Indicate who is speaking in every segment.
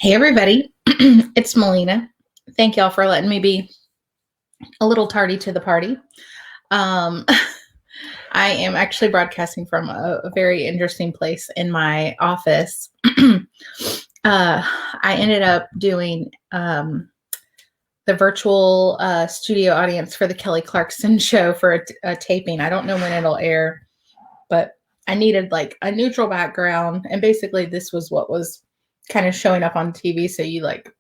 Speaker 1: Hey everybody, it's Melina. Thank y'all for letting me be a little tardy to the party. Um, I am actually broadcasting from a very interesting place in my office. I ended up doing the virtual studio audience for the Kelly Clarkson show for a taping. I don't know when it'll air, but I needed like a neutral background, and basically this was what was kind of showing up on TV, so you like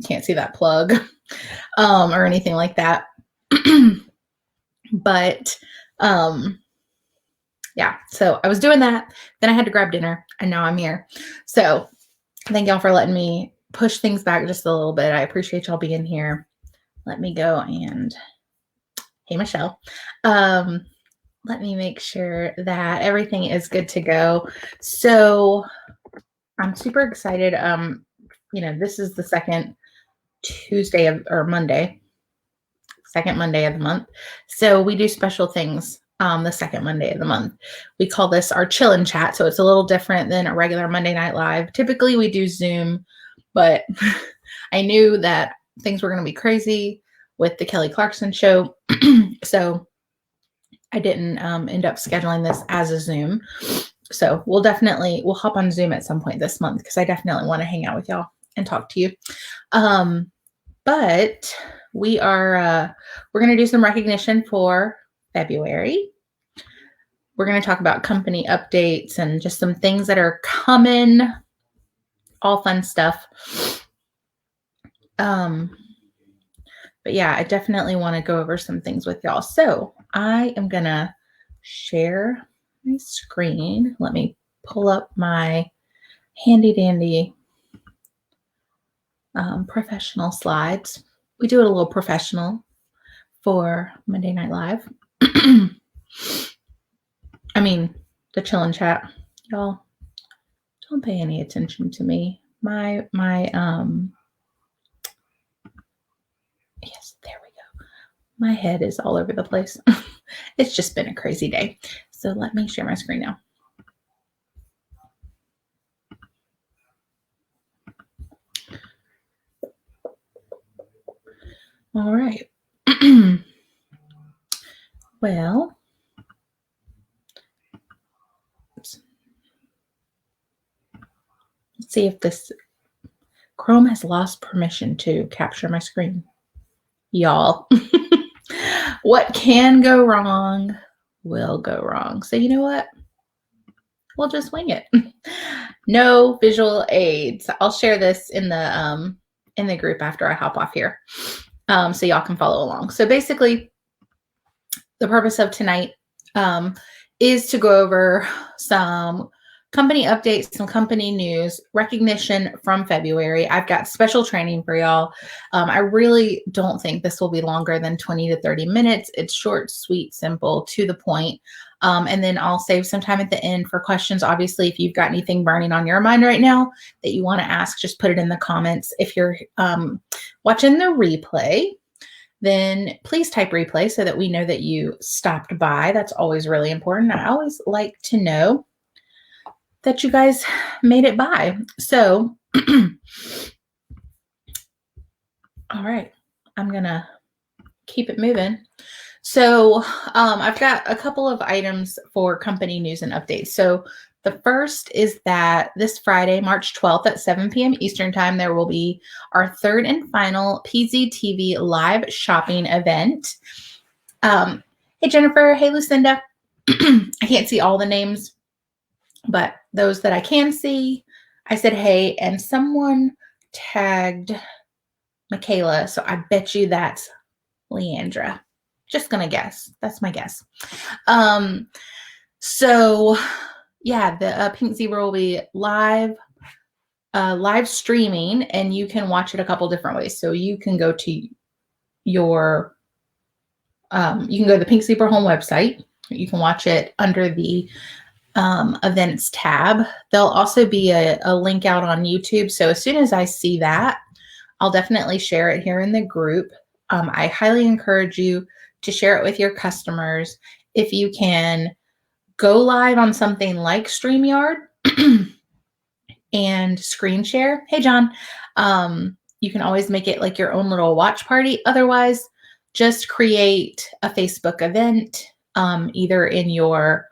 Speaker 1: can't see that plug or anything like that. But yeah, so I was doing that. Then I had to grab dinner, and now I'm here. So thank y'all for letting me push things back just a little bit. I appreciate y'all being here. Let me go and hey, Michelle. Let me make sure that everything is good to go. So I'm super excited. This is the second Tuesday or Monday, second Monday of the month. So we do special things the second Monday of the month. We call this our Chillin' Chat. So it's a little different than a regular Monday Night Live. Typically we do Zoom, but I knew that things were going to be crazy with the Kelly Clarkson show. So I didn't end up scheduling this as a Zoom. So we'll hop on Zoom at some point this month because I definitely want to hang out with y'all and talk to you. But we're going to do some recognition for February. We're going to talk about company updates and just some things that are coming, all fun stuff. But yeah, I definitely want to go over some things with y'all. So I am going to share my screen. Let me pull up my handy dandy professional slides. We do it a little professional for Monday Night Live. I mean, the Chillin' Chat. Y'all, don't pay any attention to me. Yes, there we go. My head is all over the place. It's just been a crazy day. So let me share my screen now. All right. Well, let's see if this Chrome has lost permission to capture my screen. Y'all, what can go wrong will go wrong. So you know what? We'll just wing it. No visual aids. I'll share this in the group after I hop off here, so y'all can follow along. So basically, the purpose of tonight is to go over some company updates, some company news, recognition from February. I've got special training for y'all. I really don't think this will be longer than 20 to 30 minutes. It's short, sweet, simple, to the point. And then I'll save some time at the end for questions. Obviously, if you've got anything burning on your mind right now that you want to ask, just put it in the comments. If you're watching the replay, then please type replay so that we know that you stopped by. That's always really important. I always like to know that you guys made it by. So, all right, I'm gonna keep it moving. So I've got a couple of items for company news and updates. So the first is that this Friday, March 12th at 7 p.m. Eastern Time, there will be our third and final PZTV live shopping event. Hey, Jennifer. Hey, Lucinda. I can't see all the names, but those that I can see, I said hey, and someone tagged Michaela, so I bet you that's Leandra. Just gonna guess. That's my guess. So yeah, the Pink Zebra will be live streaming, and you can watch it a couple different ways. So you can go to your you can go to the Pink Zebra home website. You can watch it under the events tab. There'll also be a link out on YouTube. So as soon as I see that, I'll definitely share it here in the group. I highly encourage you to share it with your customers. If you can go live on something like StreamYard and screen share. Hey, John. You can always make it like your own little watch party. Otherwise, just create a Facebook event, either in your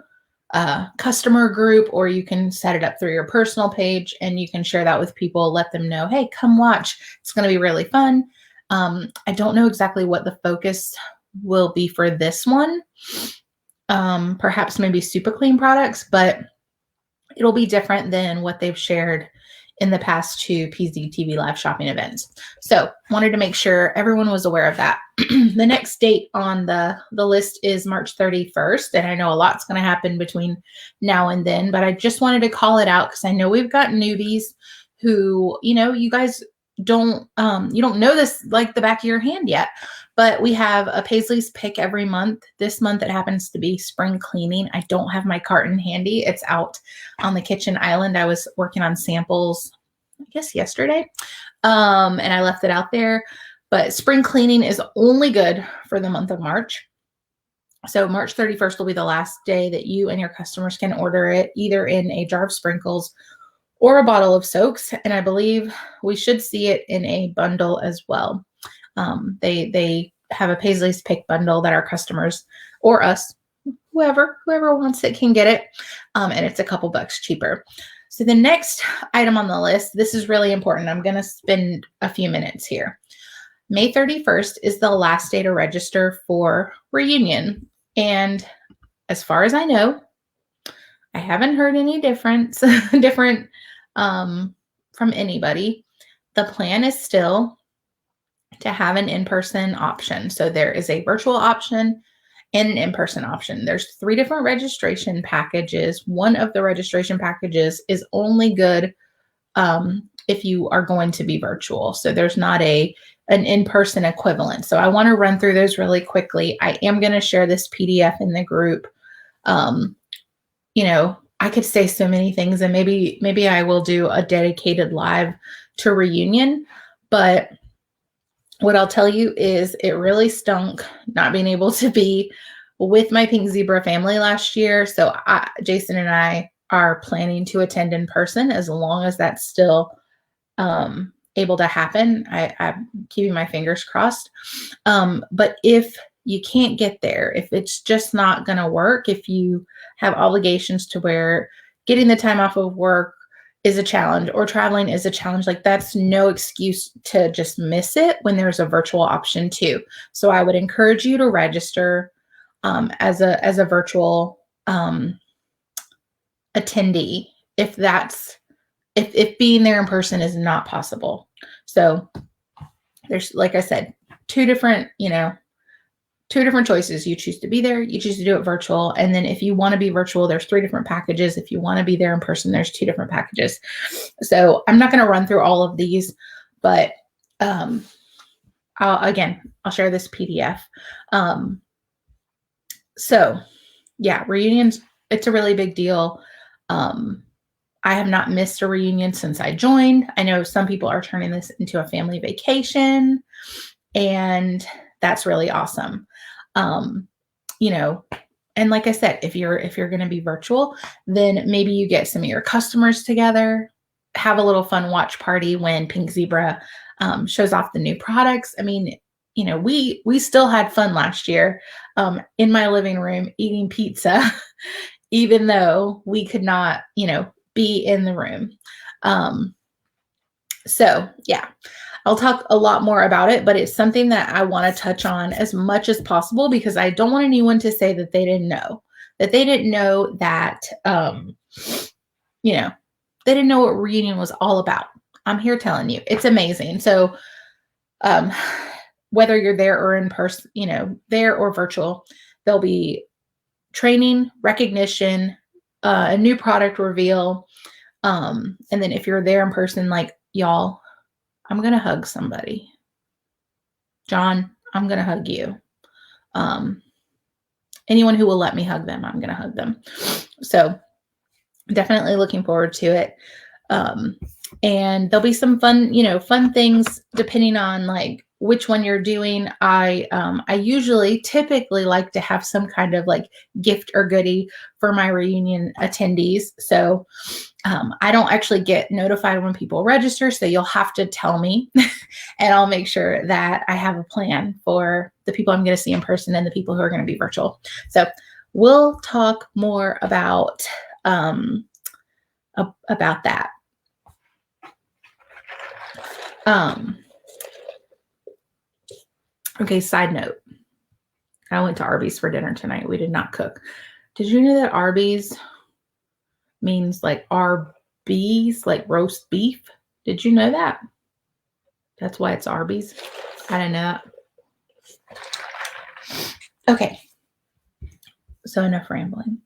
Speaker 1: customer group, or you can set it up through your personal page and you can share that with people. Let them know, hey, come watch. It's going to be really fun. I don't know exactly what the focus will be for this one. Perhaps maybe super clean products, but it'll be different than what they've shared in the past two PZTV live shopping events. So wanted to make sure everyone was aware of that. The next date on the list is March 31st. And I know a lot's going to happen between now and then, but I just wanted to call it out because I know we've got newbies who, you guys don't, you don't know this like the back of your hand yet, but we have a Paisley's pick every month. This month it happens to be spring cleaning. I don't have my carton handy. It's out on the kitchen island. I was working on samples, I guess yesterday, and I left it out there. But spring cleaning is only good for the month of March. So March 31st will be the last day that you and your customers can order it, either in a jar of sprinkles or a bottle of soaks. And I believe we should see it in a bundle as well. They have a Paisley's Pick bundle that our customers or us, whoever wants it, can get it. And it's a couple bucks cheaper. So the next item on the list, this is really important. I'm going to spend a few minutes here. May 31st is the last day to register for Reunion. And as far as I know, I haven't heard any different from anybody. The plan is still to have an in-person option. So there is a virtual option and an in-person option. There's 3 different registration packages. One of the registration packages is only good if you are going to be virtual. So there's not an in-person equivalent. So I want to run through those really quickly. I am going to share this PDF in the group. I could say so many things, and maybe I will do a dedicated live to Reunion, but what I'll tell you is it really stunk not being able to be with my Pink Zebra family last year. So Jason and I are planning to attend in person as long as that's still able to happen. I'm keeping my fingers crossed. But if you can't get there, if it's just not going to work, if you have obligations to where getting the time off of work is a challenge or traveling is a challenge, like that's no excuse to just miss it when there's a virtual option too. So I would encourage you to register as a virtual attendee if being there in person is not possible. So there's, like I said, two different choices. You choose to be there, you choose to do it virtual. And then if you want to be virtual, there's 3 different packages. If you want to be there in person, there's 2 different packages. So I'm not going to run through all of these, but I'll share this PDF. So yeah, reunions, it's a really big deal. I have not missed a reunion since I joined. I know some people are turning this into a family vacation, and that's really awesome. And like I said, if you're going to be virtual, then maybe you get some of your customers together, have a little fun watch party when Pink Zebra shows off the new products. I mean, we still had fun last year in my living room eating pizza, even though we could not, be in the room. So yeah, I'll talk a lot more about it, but it's something that I want to touch on as much as possible because I don't want anyone to say that they didn't know that, they didn't know what reunion was all about. I'm here telling you, it's amazing. So, whether you're there or in person, there or virtual, there'll be training, recognition, a new product reveal. And then if you're there in person, like y'all, I'm going to hug somebody. John, I'm going to hug you. Anyone who will let me hug them, I'm going to hug them. So definitely looking forward to it. And there'll be some fun things depending on like which one you're doing. I typically like to have some kind of like gift or goodie for my reunion attendees. So I don't actually get notified when people register, so you'll have to tell me and I'll make sure that I have a plan for the people I'm going to see in person and the people who are going to be virtual. So we'll talk more about that. Okay, side note. I went to Arby's for dinner tonight. We did not cook. Did you know that Arby's means like Arby's, like roast beef? Did you know that? That's why it's Arby's. I didn't know that. Okay. So enough rambling.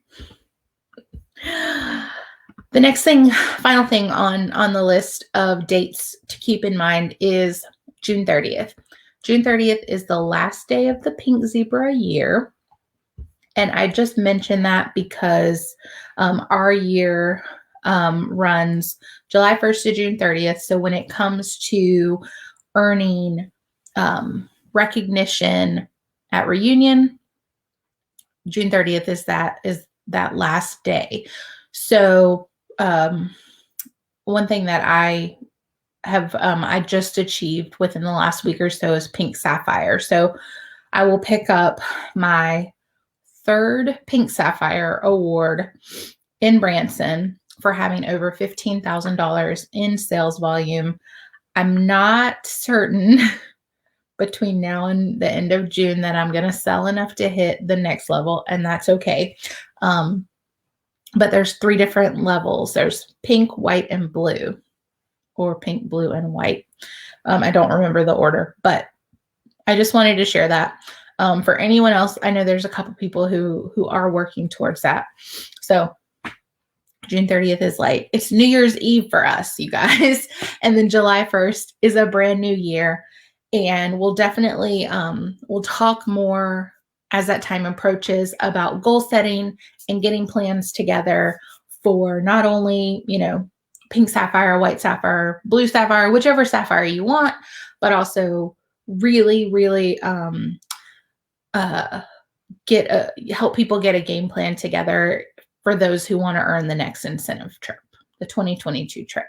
Speaker 1: The next thing, final thing on the list of dates to keep in mind is June 30th. June 30th is the last day of the Pink Zebra year. And I just mentioned that because our year runs July 1st to June 30th. So when it comes to earning recognition at reunion, June 30th is that last day. So one thing that I have I just achieved within the last week or so is Pink Sapphire. So I will pick up my 3rd Pink Sapphire award in Branson for having over $15,000 in sales volume. I'm not certain between now and the end of June that I'm going to sell enough to hit the next level, and that's okay. But there's 3 different levels. There's pink, white, and blue, or pink, blue, and white. I don't remember the order, but I just wanted to share that. For anyone else, I know there's a couple people who are working towards that. So June 30th is like, it's New Year's Eve for us, you guys. And then July 1st is a brand new year. And we'll definitely, we'll talk more as that time approaches about goal setting and getting plans together for not only, Pink Sapphire, white Sapphire, blue Sapphire, whichever Sapphire you want, but also really, really help people get a game plan together for those who want to earn the next incentive trip, the 2022 trip.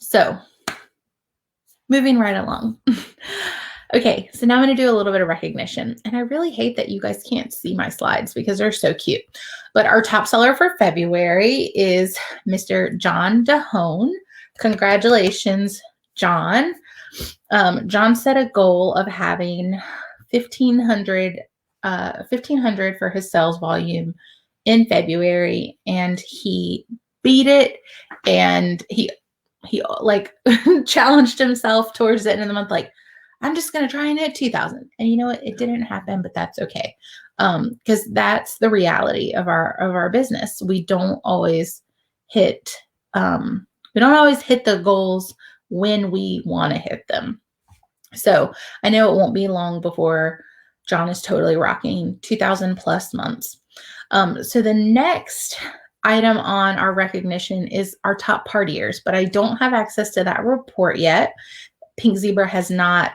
Speaker 1: So moving right along. Okay, so now I'm going to do a little bit of recognition. And I really hate that you guys can't see my slides because they're so cute. But our top seller for February is Mr. John DeHone. Congratulations, John. John set a goal of having 1,500 for his sales volume in February, and he beat it, and he like challenged himself towards the end of the month, like, I'm just going to try and hit 2,000. And you know what? It didn't happen, but that's okay. Because that's the reality of our business. We don't always hit the goals when we want to hit them. So I know it won't be long before John is totally rocking 2,000 plus months. So the next item on our recognition is our top partiers, but I don't have access to that report yet. Pink Zebra has not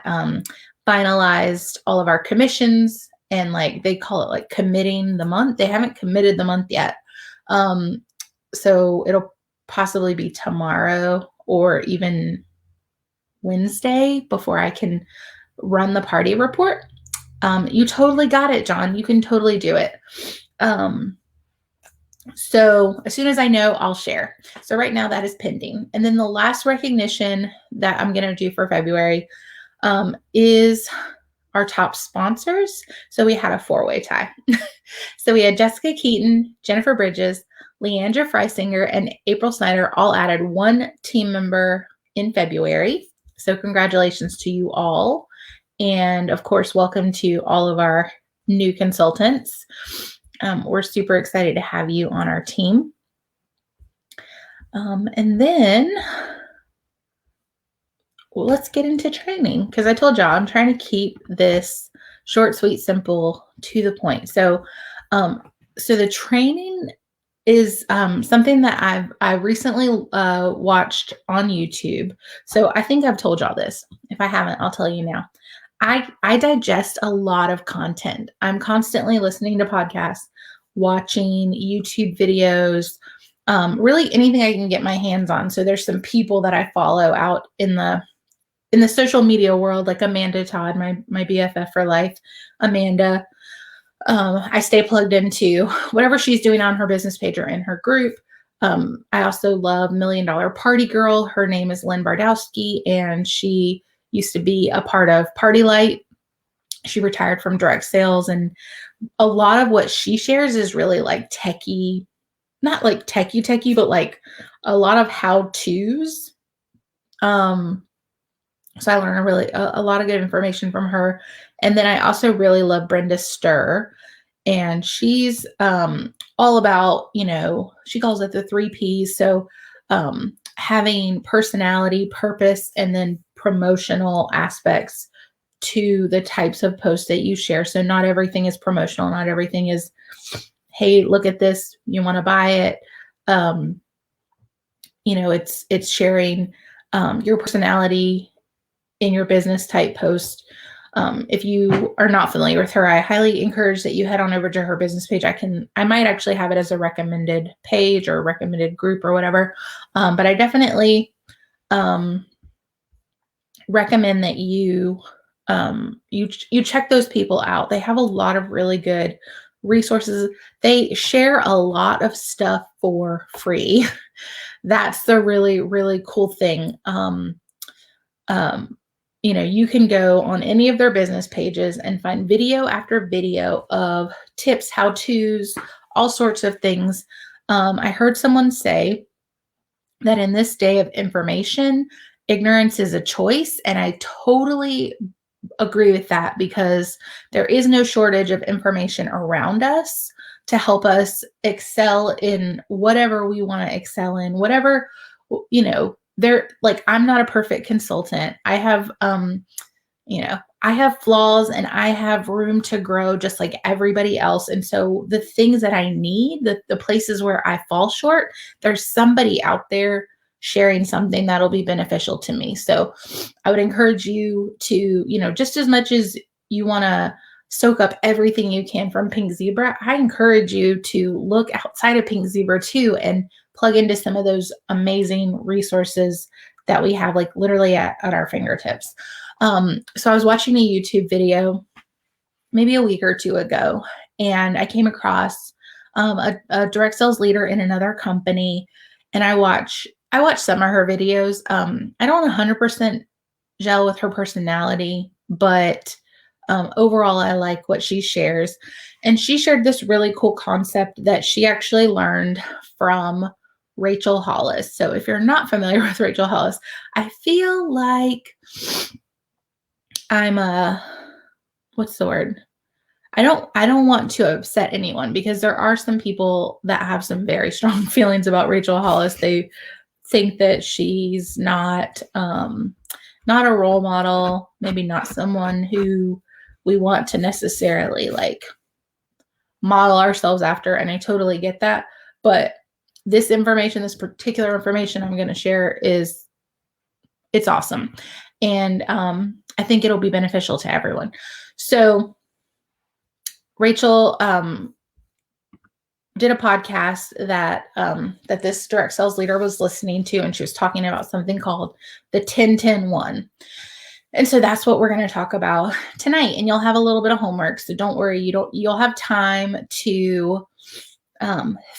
Speaker 1: finalized all of our commissions, and like they call it like committing the month. They haven't committed the month yet. So it'll possibly be tomorrow or even Wednesday before I can run the party report. You totally got it, John. You can totally do it. So as soon as I know, I'll share. So right now that is pending. And then the last recognition that I'm going to do for February is our top sponsors. So we had a 4-way tie. So we had Jessica Keaton, Jennifer Bridges, Leandra Freisinger, and April Snyder all added 1 team member in February. So congratulations to you all. And of course, welcome to all of our new consultants. We're super excited to have you on our team. And then let's get into training, because I told y'all I'm trying to keep this short, sweet, simple, to the point. So the training is something that I recently watched on YouTube. So I think I've told y'all this. If I haven't, I'll tell you now. I digest a lot of content. I'm constantly listening to podcasts, watching YouTube videos, really anything I can get my hands on. So there's some people that I follow out in the social media world, like Amanda Todd, my BFF for life. Amanda, I stay plugged into whatever she's doing on her business page or in her group. I also love Million Dollar Party Girl. Her name is Lynn Bardowski, and she used to be a part of Party Light. She retired from direct sales, and a lot of what she shares is really like techie, not like techie, but like a lot of how-tos. So I learned a lot of good information from her. And then I also really love Brenda Stir. And she's all about, she calls it the 3 Ps. So having personality, purpose, and then promotional aspects to the types of posts that you share. So not everything is promotional. Not everything is, hey, look at this, you want to buy it. It's sharing your personality in your business type post. If you are not familiar with her, I highly encourage that you head on over to her business page. I might actually have it as a recommended page or recommended group or whatever. But I definitely recommend that you check those people out. They have a lot of really good resources. They share a lot of stuff for free. That's the really, really cool thing. You can go on any of their business pages and find video after video of tips, how-tos, all sorts of things. I heard someone say that in this day of information, ignorance is a choice. And I totally agree with that, because there is no shortage of information around us to help us excel in whatever we want to excel in, whatever, I'm not a perfect consultant. I have, I have flaws and I have room to grow just like everybody else. And so the things that I need, the places where I fall short, there's somebody out there sharing something that'll be beneficial to me. So I would encourage you to, just as much as you want to soak up everything you can from Pink Zebra, I encourage you to look outside of Pink Zebra too and plug into some of those amazing resources that we have, like literally at our fingertips. So I was watching a YouTube video maybe a week or two ago, and I came across a direct sales leader in another company, and I watched some of her videos. I don't 100% gel with her personality, but overall, I like what she shares. And she shared this really cool concept that she actually learned from Rachel Hollis. So if you're not familiar with Rachel Hollis, I feel like I'm what's the word? I don't want to upset anyone, because there are some people that have some very strong feelings about Rachel Hollis. They think that she's not a role model, maybe not someone who we want to necessarily like model ourselves after. And I totally get that. But this particular information I'm going to share it's awesome. And I think it'll be beneficial to everyone. So Rachel did a podcast that this direct sales leader was listening to, and she was talking about something called the 10-10-1. And so that's what we're going to talk about tonight. And you'll have a little bit of homework, so don't worry. You'll have time to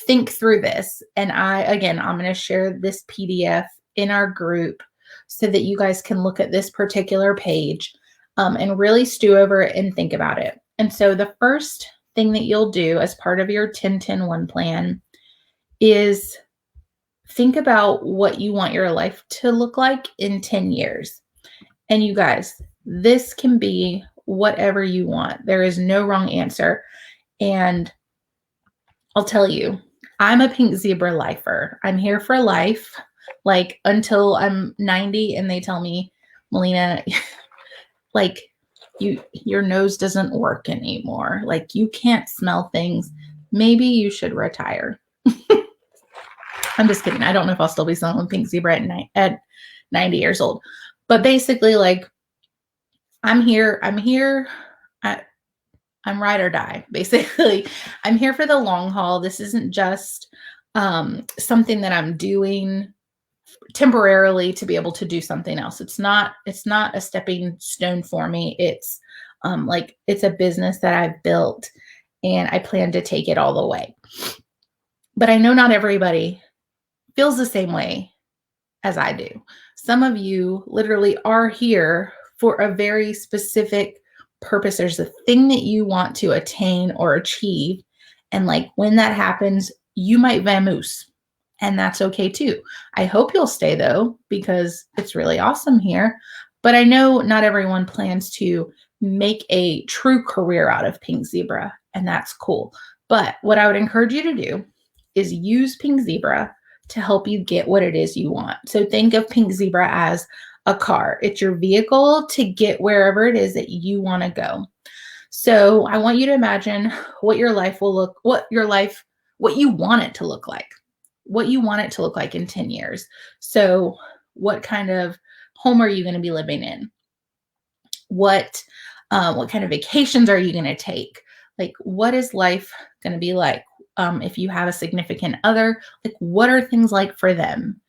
Speaker 1: think through this. And I'm going to share this PDF in our group so that you guys can look at this particular page and really stew over it and think about it. And so the first thing that you'll do as part of your 10-10-1 plan is think about what you want your life to look like in 10 years. And you guys, this can be whatever you want. There is no wrong answer. And I'll tell you, I'm a Pink Zebra lifer. I'm here for life, like until I'm 90 and they tell me, Melina, like your nose doesn't work anymore. Like you can't smell things. Maybe you should retire. I'm just kidding. I don't know if I'll still be selling Pink Zebra at 90 years old. But basically, like, I'm here. I'm ride or die, basically. I'm here for the long haul. This isn't just something that I'm doing temporarily to be able to do something else. It's not a stepping stone for me. It's like it's a business that I've built and I plan to take it all the way. But I know not everybody feels the same way as I do. Some of you literally are here for a very specific purpose. There's a thing that you want to attain or achieve. And like when that happens, you might vamoose. And that's okay too. I hope you'll stay though, because it's really awesome here. But I know not everyone plans to make a true career out of Pink Zebra, and that's cool. But what I would encourage you to do is use Pink Zebra to help you get what it is you want. So think of Pink Zebra as a car. It's your vehicle to get wherever it is that you want to go. So I want you to imagine what your life will look, what you want it to look like, what you want it to look like in 10 years. So what kind of home are you going to be living in? What kind of vacations are you going to take? Like, what is life going to be like? If you have a significant other, like what are things like for them?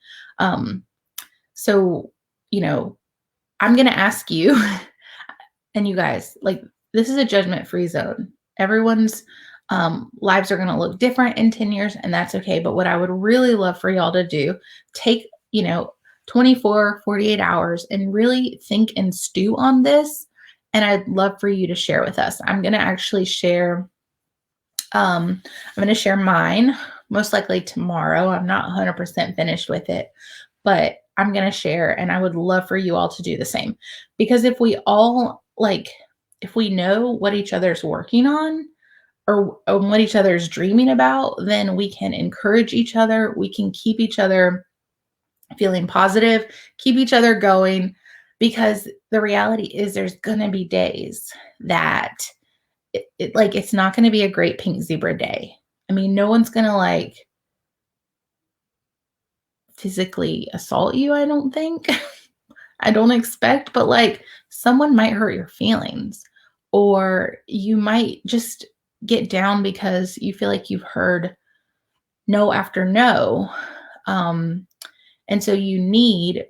Speaker 1: So, I'm going to ask you and you guys, like, this is a judgment-free zone. Everyone's lives are going to look different in 10 years, and that's okay. But what I would really love for y'all to do, take, 24, 48 hours and really think and stew on this. And I'd love for you to share with us. I'm going to actually share I'm going to share mine most likely tomorrow. I'm not 100% finished with it, but I'm going to share, and I would love for you all to do the same, because if we all if we know what each other's working on or what each other's dreaming about, then we can encourage each other. We can keep each other feeling positive, keep each other going, because the reality is there's going to be days that it's not going to be a great Pink Zebra day. I mean, no one's going to physically assault you, I don't think. I don't expect, but someone might hurt your feelings, or you might just get down because you feel like you've heard no after no. And so you need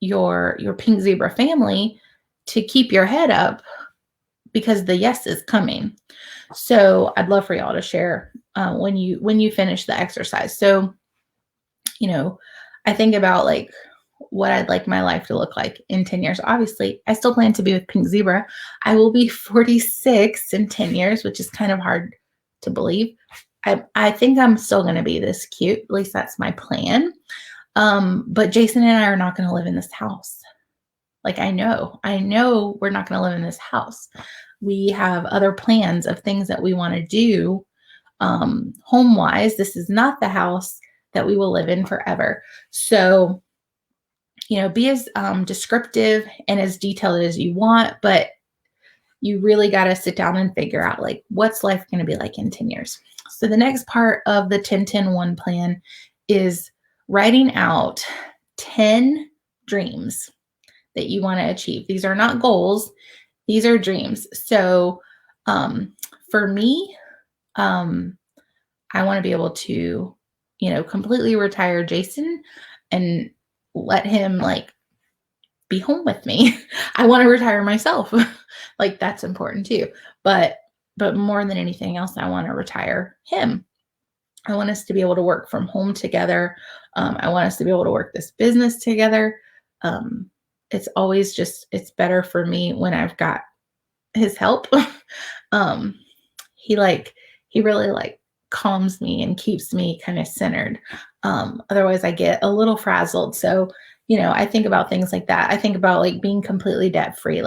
Speaker 1: your Pink Zebra family to keep your head up, because the yes is coming. So I'd love for y'all to share when you finish the exercise. So, I think about what I'd like my life to look like in 10 years. Obviously, I still plan to be with Pink Zebra. I will be 46 in 10 years, which is kind of hard to believe. I think I'm still going to be this cute. At least that's my plan. But Jason and I are not going to live in this house. I know we're not going to live in this house. We have other plans of things that we want to do home-wise. This is not the house that we will live in forever. So, be as descriptive and as detailed as you want, but you really got to sit down and figure out what's life going to be like in 10 years. So the next part of the 10-10-1 plan is writing out 10 dreams that you want to achieve. These are not goals. These are dreams. So for me, I want to be able to, completely retire Jason and let him be home with me. I want to retire myself. That's important too. But more than anything else, I want to retire him. I want us to be able to work from home together. I want us to be able to work this business together. It's always it's better for me when I've got his help. He really calms me and keeps me kind of centered. Otherwise I get a little frazzled. So, I think about things like that. I think about being completely debt free,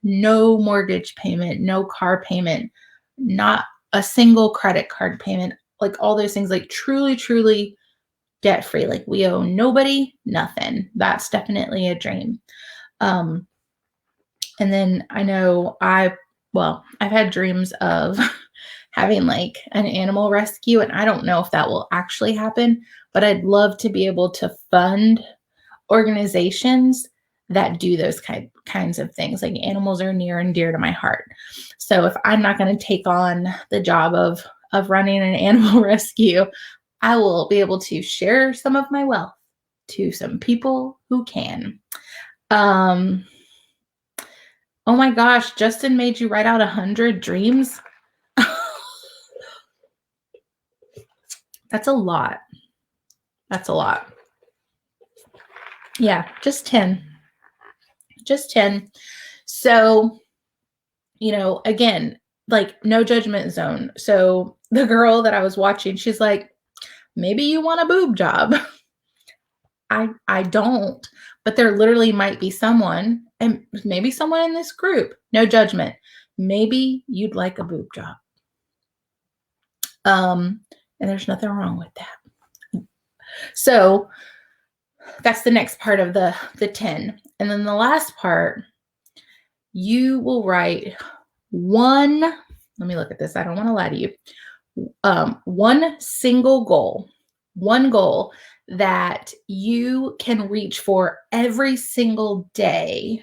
Speaker 1: no mortgage payment, no car payment, not a single credit card payment, all those things, truly, truly debt free. We owe nobody nothing. That's definitely a dream. And then I know I've had dreams of having an animal rescue, and I don't know if that will actually happen, but I'd love to be able to fund organizations that do those kinds of things. Animals are near and dear to my heart. So if I'm not going to take on the job of running an animal rescue, I will be able to share some of my wealth to some people who can. Um, oh my gosh, Justin made you write out 100 dreams. That's a lot. That's a lot. Yeah, just 10. Just 10. So, again, like no judgment zone. So the girl that I was watching, she's like, maybe you want a boob job. I don't, but there literally might be someone, and maybe someone in this group, no judgment. Maybe you'd like a boob job. And there's nothing wrong with that. So that's the next part of the 10. And then the last part, you will write one, let me look at this. I don't want to lie to you. One single goal, one goal that you can reach for every single day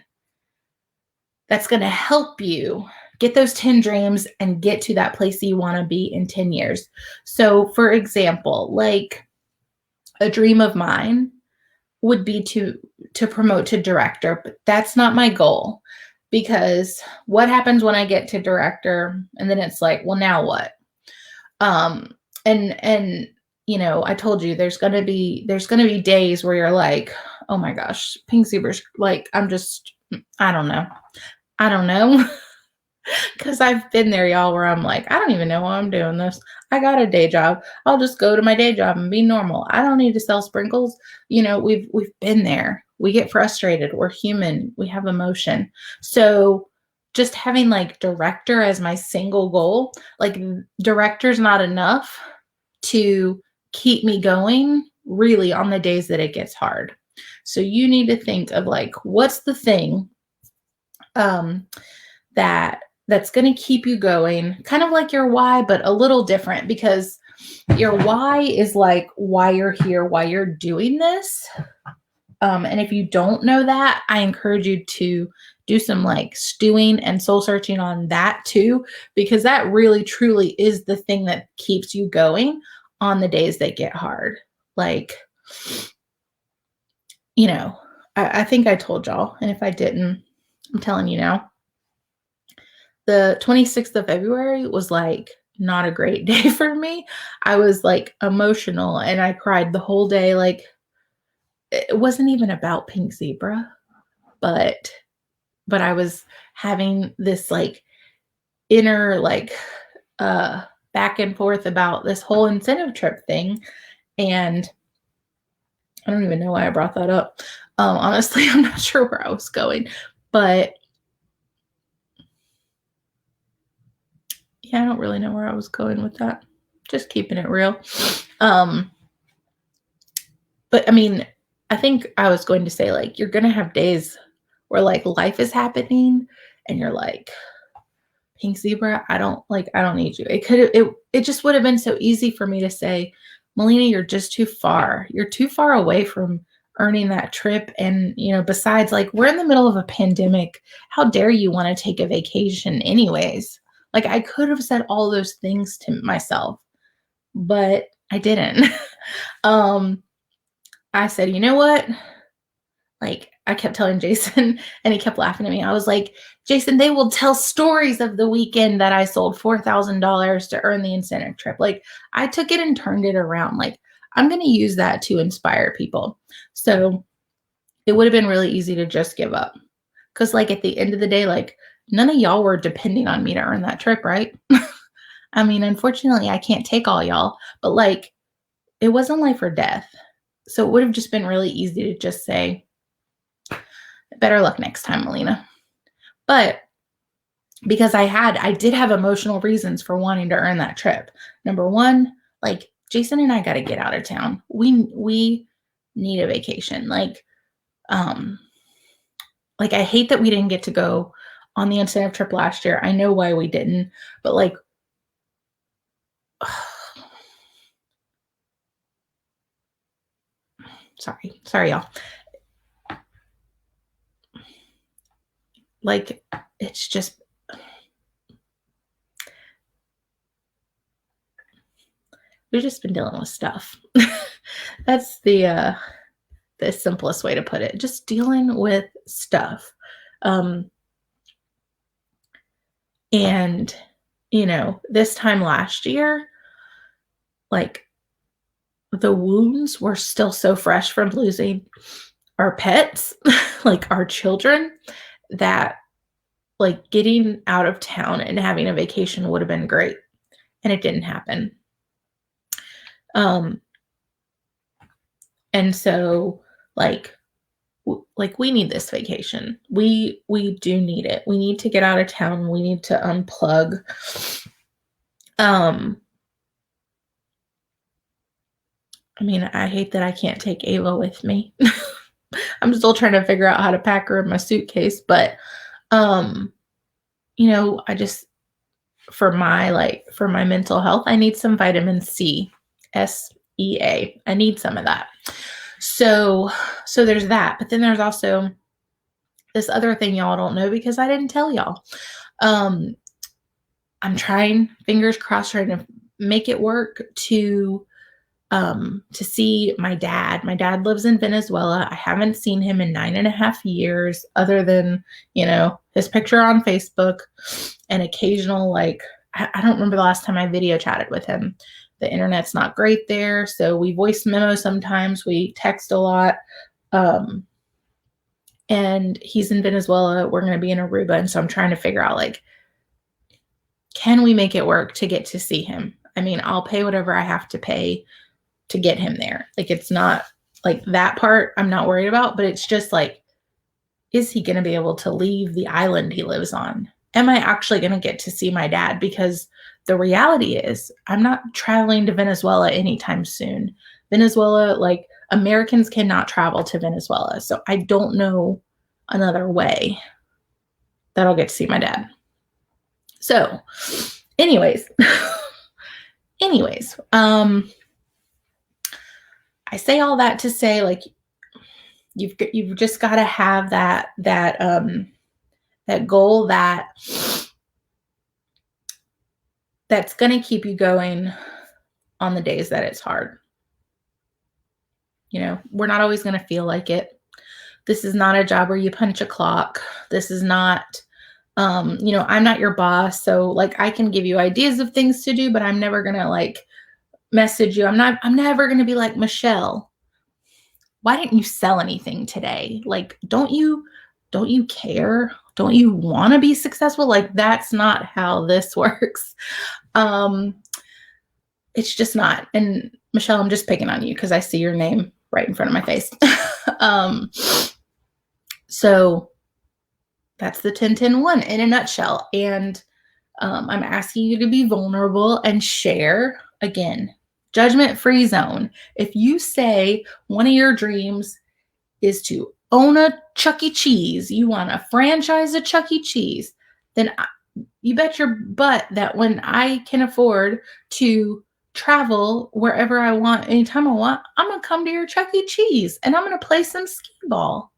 Speaker 1: that's going to help you get those 10 dreams and get to that place that you want to be in 10 years. So, for example, like a dream of mine would be to promote to director, but that's not my goal, because what happens when I get to director and then it's like, well, now what? And I told you there's gonna be days where you're like, oh my gosh, Pink Zebras, like I don't know. Because I've been there, y'all, where I'm like, I don't even know why I'm doing this. I got a day job. I'll just go to my day job and be normal. I don't need to sell sprinkles. We've been there. We get frustrated. We're human. We have emotion. So just having like director as my single goal, like director's not enough to keep me going really on the days that it gets hard. So you need to think of like, what's the thing that's going to keep you going, kind of like your why, but a little different, because your why is like why you're here, why you're doing this. And if you don't know that, I encourage you to do some like stewing and soul searching on that too, because that really truly is the thing that keeps you going on the days that get hard. Like, I think I told y'all, and if I didn't, I'm telling you now. The 26th of February was like not a great day for me. I was like emotional and I cried the whole day. Like it wasn't even about Pink Zebra, but I was having this like inner like back and forth about this whole incentive trip thing. And I don't even know why I brought that up. Honestly, I'm not sure where I was going, but yeah, I don't really know where I was going with that. Just keeping it real. But I mean, I think I was going to say, like, you're going to have days where like life is happening and you're like, Pink Zebra, I don't need you. It just would have been so easy for me to say, Melina, you're just too far. You're too far away from earning that trip. And, besides, like, we're in the middle of a pandemic. How dare you want to take a vacation anyways? Like, I could have said all those things to myself, but I didn't. I said, you know what? Like, I kept telling Jason and he kept laughing at me. I was like, Jason, they will tell stories of the weekend that I sold $4,000 to earn the incentive trip. Like, I took it and turned it around. Like, I'm going to use that to inspire people. So it would have been really easy to just give up. Because like at the end of the day, like none of y'all were depending on me to earn that trip, right? I mean, unfortunately, I can't take all y'all, but like it wasn't life or death. So it would have just been really easy to just say, better luck next time, Melina. But because I did have emotional reasons for wanting to earn that trip. Number one, like Jason and I got to get out of town. We need a vacation. Like I hate that we didn't get to go on the incentive trip last year. I know why we didn't, but like, sorry, y'all. Like, it's just, we've just been dealing with stuff. That's the simplest way to put it. Just dealing with stuff. And, this time last year, like, the wounds were still so fresh from losing our pets, like our children, that like getting out of town and having a vacation would have been great. And it didn't happen. And so like we need this vacation. We do need it. We need to get out of town. We need to unplug. I mean, I hate that I can't take Ava with me. I'm still trying to figure out how to pack her in my suitcase, but I just for my mental health, I need some vitamin C, SEA. I need some of that. So there's that, but then there's also this other thing y'all don't know because I didn't tell y'all. I'm trying, fingers crossed, trying to make it work to see my dad. My dad lives in Venezuela. I haven't seen him in 9.5 years, other than, his picture on Facebook and occasional, I don't remember the last time I video chatted with him. The internet's not great there. So we voice memo sometimes, we text a lot. And he's in Venezuela. We're going to be in Aruba. And so I'm trying to figure out, can we make it work to get to see him? I mean, I'll pay whatever I have to pay to get him there. It's not that part I'm not worried about, but it's just is he going to be able to leave the island he lives on? Am I actually going to get to see my dad? Because the reality is I'm not traveling to Venezuela anytime soon. Venezuela, Americans cannot travel to Venezuela. So I don't know another way that I'll get to see my dad. So anyways, I say all that to say, you've just got to have that goal that's going to keep you going on the days that it's hard. We're not always going to feel like it. This is not a job where you punch a clock. This is not, I'm not your boss. So I can give you ideas of things to do, but I'm never going to message you. I'm never going to be like, Michelle, why didn't you sell anything today? Don't you care? Don't you want to be successful? That's not how this works. It's just not. And Michelle, I'm just picking on you because I see your name right in front of my face. So that's the 10-10-1 in a nutshell. And I'm asking you to be vulnerable and share. Again, judgment-free zone. If you say one of your dreams is to own a Chuck E. Cheese, you want to franchise a Chuck E. Cheese, then you bet your butt that when I can afford to travel wherever I want, anytime I want, I'm going to come to your Chuck E. Cheese and I'm going to play some skee ball.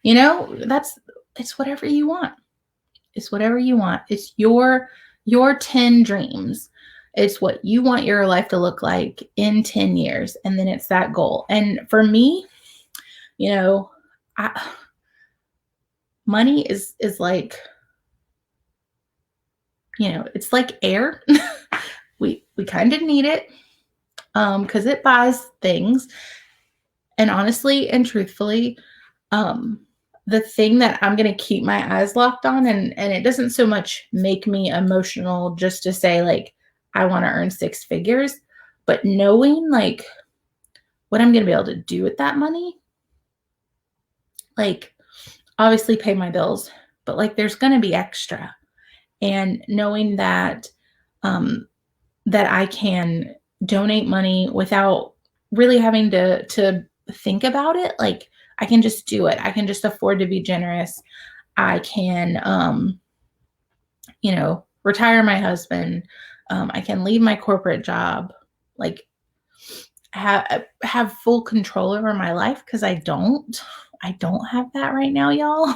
Speaker 1: It's whatever you want. It's whatever you want. It's your 10 dreams. It's what you want your life to look like in 10 years. And then it's that goal. And for me, money is like, it's like air. we kind of need it because it buys things. And honestly and truthfully, the thing that I'm going to keep my eyes locked on, and it doesn't so much make me emotional just to say I want to earn 6 figures, but knowing what I'm going to be able to do with that money, obviously pay my bills, but there's going to be extra. And knowing that, that I can donate money without really having to think about it. I can just do it. I can just afford to be generous. I can, retire my husband. I can leave my corporate job, have full control over my life. Cause I don't have that right now, y'all.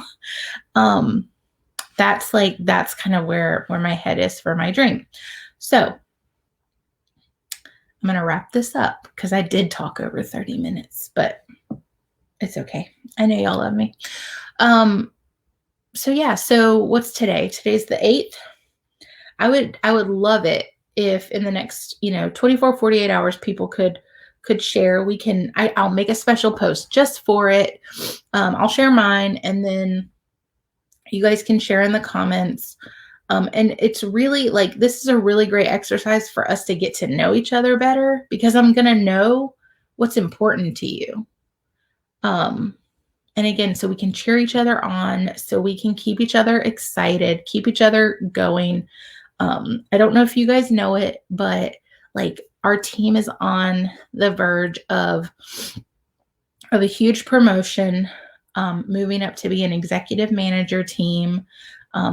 Speaker 1: That's kind of where my head is for my dream. So I'm going to wrap this up because I did talk over 30 minutes, but it's okay. I know y'all love me. So yeah, so what's today? Today's the 8th. I would love it if in the next, 24, 48 hours, people could share. I'll make a special post just for it. I'll share mine, and then you guys can share in the comments. And it's really like, this is a really great exercise for us to get to know each other better, because I'm going to know what's important to you. And again, so we can cheer each other on, so we can keep each other excited, keep each other going. I don't know if you guys know it, but like our team is on the verge of a huge promotion, moving up to be an executive manager team.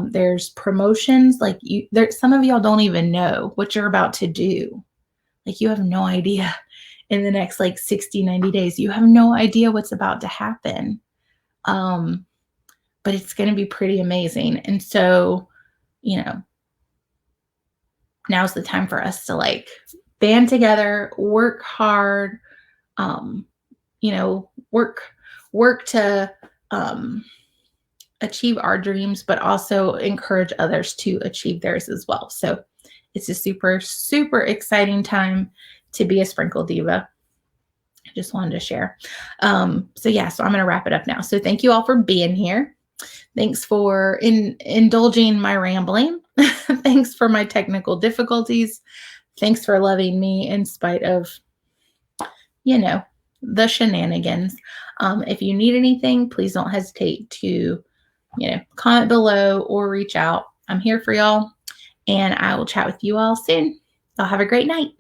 Speaker 1: There's promotions like some of y'all don't even know what you're about to do. Like, you have no idea. In the next like 60, 90 days, you have no idea what's about to happen. But it's going to be pretty amazing. And so, now's the time for us to like band together, work hard, work to achieve our dreams, but also encourage others to achieve theirs as well. So it's a super, super exciting time to be a Sprinkle Diva. I just wanted to share. So I'm going to wrap it up now. So thank you all for being here. Thanks for indulging my rambling. Thanks for my technical difficulties. Thanks for loving me in spite of, the shenanigans. If you need anything, please don't hesitate to, comment below or reach out. I'm here for y'all, and I will chat with you all soon. Y'all have a great night.